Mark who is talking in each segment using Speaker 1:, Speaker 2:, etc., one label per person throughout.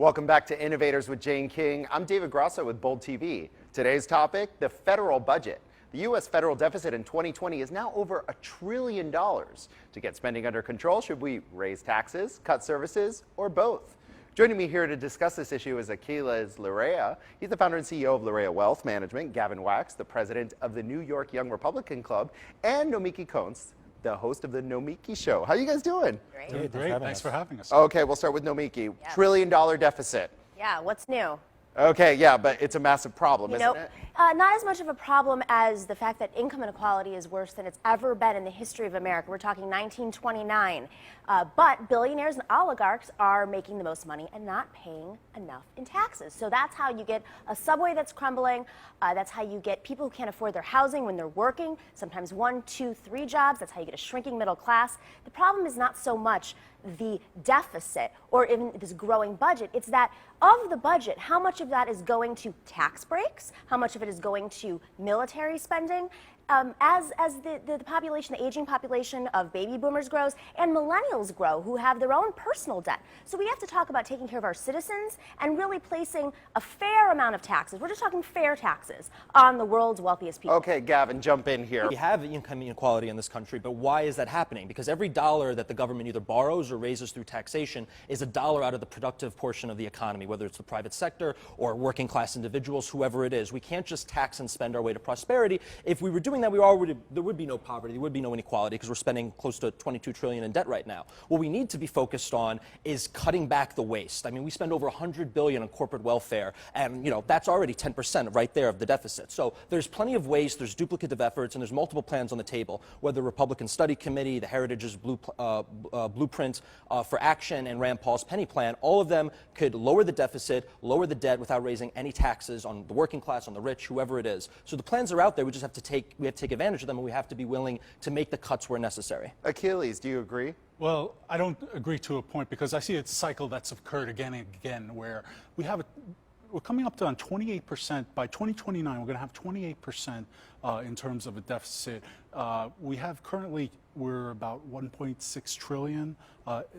Speaker 1: Welcome back to Innovators with Jane King. I'm David Grosso with BOLDTV. Today's topic, the federal budget. The U.S. federal deficit in 2020 is now over $1 trillion. To get spending under control, should we raise taxes, cut services, or both? Joining me here to discuss this issue is Achilles Larea. He's the founder and CEO of Larea Wealth Management. Gavin Wax, the president of the New York Young Republican Club. And Nomiki Konst, the host of the Nomiki Show. How you guys doing?
Speaker 2: Great. Thanks for having us.
Speaker 1: Okay, we'll start with Nomiki.
Speaker 3: Yes.
Speaker 1: $1 trillion deficit.
Speaker 3: Yeah, what's new?
Speaker 1: Okay, yeah, but it's a massive problem, isn't it?
Speaker 3: Not as much of a problem as the fact that income inequality is worse than it's ever been in the history of America. We're talking 1929. But billionaires and oligarchs are making the most money and not paying enough in taxes. So that's how you get a subway that's crumbling. That's how you get people who can't afford their housing when they're working, sometimes 1, 2, 3 jobs. That's how you get a shrinking middle class. The problem is not so much the deficit or even this growing budget. It's that of the budget, how much of that is going to tax breaks? How much of it is going to military spending? As the population, the aging population of baby boomers grows and millennials grow who have their own personal debt. So we have to talk about taking care of our citizens and really placing a fair amount of taxes. We're just talking fair taxes on the world's wealthiest people.
Speaker 1: Okay, Gavin, jump in here.
Speaker 4: We have income inequality in this country, but why is that happening? Because every dollar that the government either borrows or raises through taxation is a dollar out of the productive portion of the economy, whether it's the private sector or working class individuals, whoever it is. We can't just tax and spend our way to prosperity. If we were doing that, there would be no poverty, there would be no inequality, because we're spending close to $22 trillion in debt right now. What we need to be focused on is cutting back the waste. I mean, we spend over $100 billion on corporate welfare, and that's already 10% right there of the deficit. So there's plenty of waste, there's duplicative efforts, and there's multiple plans on the table, whether the Republican Study Committee, the Heritage's Blueprint for Action, and Rand Paul's Penny Plan. All of them could lower the deficit, lower the debt without raising any taxes on the working class, on the rich, whoever it is. So the plans are out there. We just have to take advantage of them, and we have to be willing to make the cuts where necessary.
Speaker 1: Achilles, do you agree?
Speaker 2: Well, I don't agree to a point, because I see a cycle that's occurred again and again where we're coming up to on 28%. By 2029, we're going to have 28% in terms of a deficit. We're about 1.6 trillion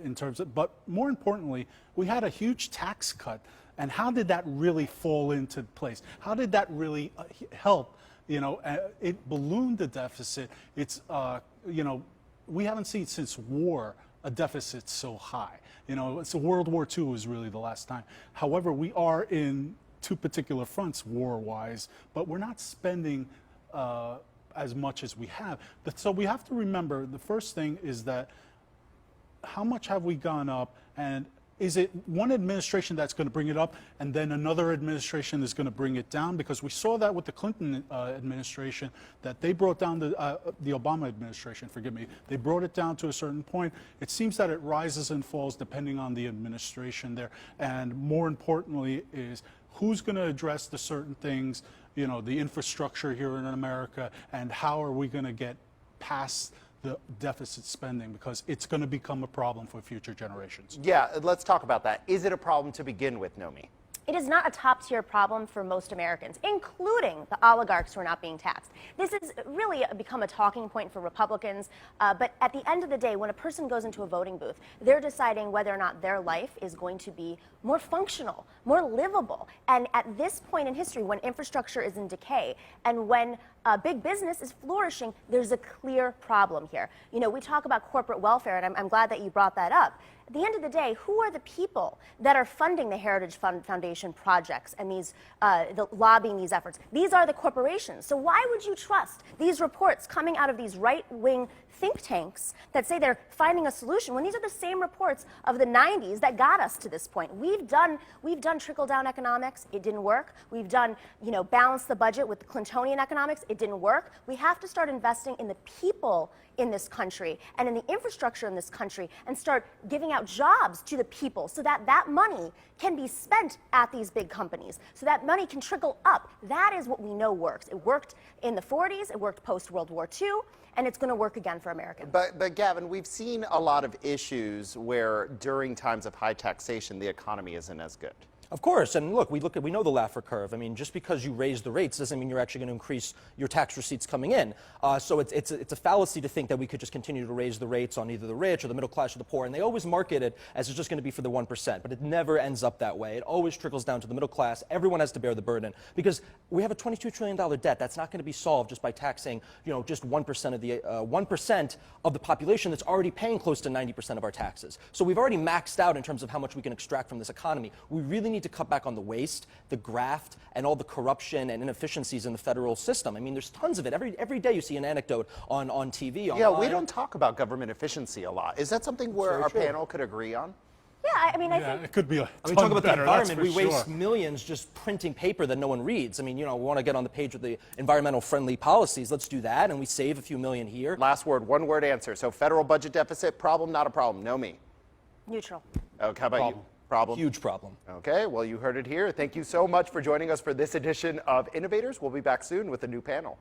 Speaker 2: in terms of, but more importantly, we had a huge tax cut. And how did that really fall into place? How did that really help? It ballooned the deficit. It's, we haven't seen since war a deficit so high. So World War II was really the last time. However, we are in two particular fronts war-wise, but we're not spending as much as we have. So we have to remember, the first thing is that how much have we gone up, and is it one administration that's going to bring it up and then another administration is going to bring it down? Because we saw that with the Clinton administration, that they brought down the Obama administration, forgive me. They brought it down to a certain point. It seems that it rises and falls depending on the administration there. And more importantly is who's going to address the certain things, the infrastructure here in America, and how are we going to get past the deficit spending, because it's going to become a problem for future generations.
Speaker 1: Yeah, let's talk about that. Is it a problem to begin with, Nomi?
Speaker 3: It is not a top-tier problem for most Americans, including the oligarchs who are not being taxed. This has really become a talking point for Republicans, but at the end of the day, when a person goes into a voting booth, they're deciding whether or not their life is going to be more functional, more livable. And at this point in history, when infrastructure is in decay and when big business is flourishing, there's a clear problem here. We talk about corporate welfare, and I'm glad that you brought that up. At the end of the day, who are the people that are funding the Heritage Foundation projects and lobbying these efforts? These are the corporations. So why would you trust these reports coming out of these right-wing think tanks that say they're finding a solution when these are the same reports of the 90s that got us to this point? We've done trickle-down economics. It didn't work. We've done, balance the budget with the Clintonian economics. It didn't work. We have to start investing in the people in this country and in the infrastructure in this country and start giving out jobs to the people so that that money can be spent at these big companies, so that money can trickle up. That is what we know works. It worked in the 40s, it worked post-World War II, and it's going to work again for Americans.
Speaker 1: But Gavin, we've seen a lot of issues where during times of high taxation, the economy isn't as good.
Speaker 4: Of course, and look, we know the Laffer curve. I mean, just because you raise the rates doesn't mean you're actually going to increase your tax receipts coming in. So it's a fallacy to think that we could just continue to raise the rates on either the rich or the middle class or the poor. And they always market it as it's just going to be for the 1%, but it never ends up that way. It always trickles down to the middle class. Everyone has to bear the burden because we have a $22 trillion debt. That's not going to be solved just by taxing, just 1% of the 1% of the population that's already paying close to 90% of our taxes. So we've already maxed out in terms of how much we can extract from this economy. We really need to cut back on the waste, the graft, and all the corruption and inefficiencies in the federal system. I mean, there's tons of it. Every day you see an anecdote on TV.
Speaker 1: Yeah,
Speaker 4: online.
Speaker 1: we don't talk about government efficiency a lot. Is that something where our
Speaker 4: true.
Speaker 1: panel could agree on?
Speaker 3: Yeah, I mean, I
Speaker 2: Yeah,
Speaker 3: think
Speaker 2: it could be a ton
Speaker 4: Talk about
Speaker 2: better,
Speaker 4: the environment.
Speaker 2: that's
Speaker 4: We
Speaker 2: for
Speaker 4: waste
Speaker 2: sure.
Speaker 4: millions just printing paper that no one reads. I mean, we want to get on the page with the environmental friendly policies. Let's do that, and we save a few million here.
Speaker 1: Last word, one word answer. So federal budget deficit, problem, not a problem? No me.
Speaker 3: neutral.
Speaker 1: Okay, how about you? Problem?
Speaker 4: Huge problem.
Speaker 1: Okay, well, you heard it here. Thank you so much for joining us for this edition of Innovators. We'll be back soon with a new panel.